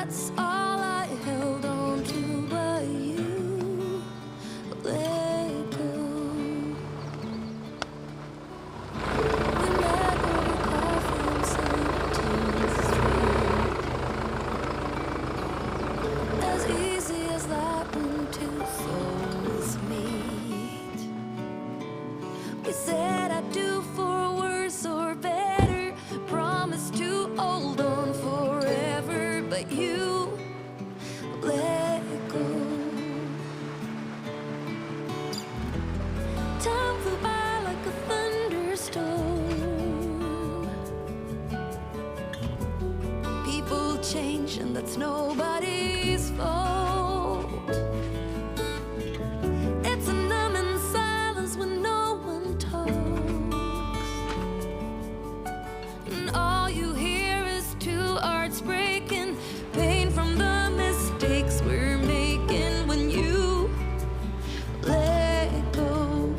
that's all I held on to, but you let go. We met over coffee on 17th Street. As easy as that when two souls meet. We said I do for worse or better, promised to hold on forever, but you let go. Time flew by like a thunderstorm. People change and that's nobody's fault. It's a numbing silence when no one talks, and all you hear is two hearts breaking, pain from the mistakes we're making when you let go.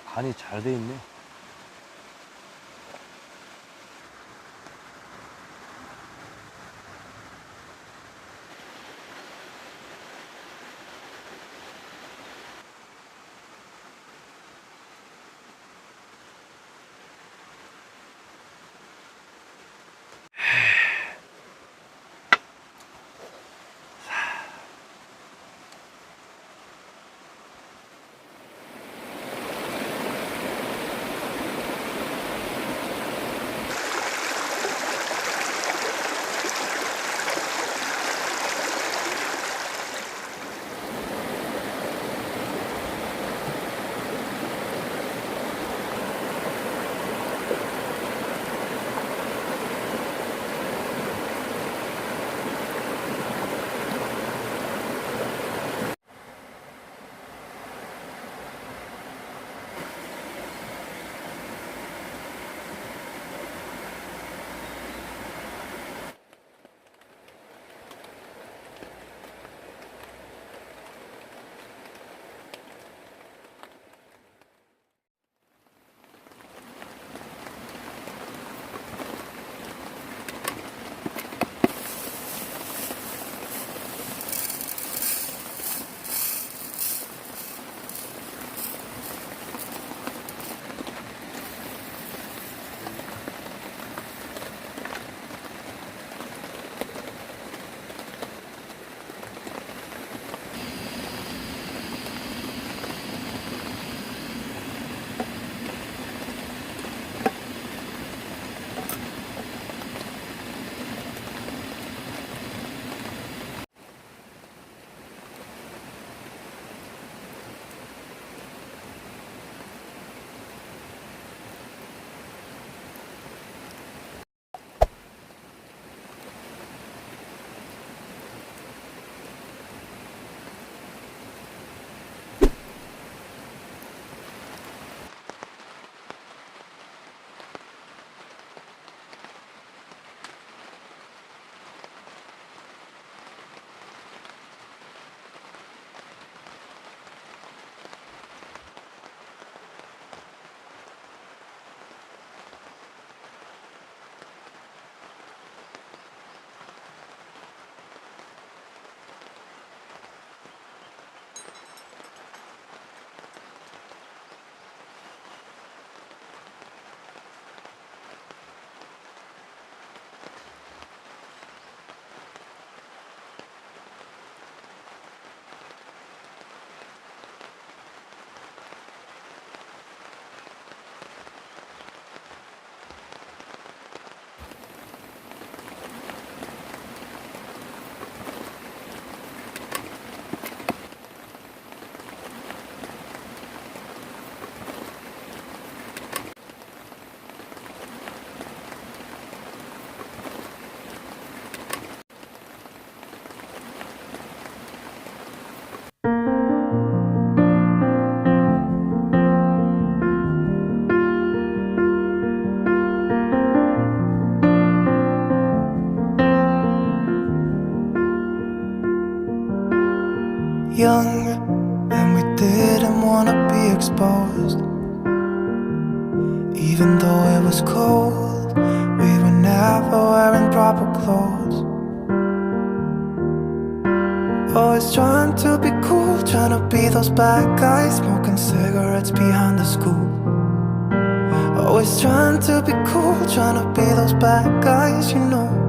간이 잘 돼 있네. Young, and we didn't wanna be exposed. Even though it was cold, we were never wearing proper clothes. Always trying to be cool, trying to be those bad guys, smoking cigarettes behind the school. Always trying to be cool, trying to be those bad guys, you know.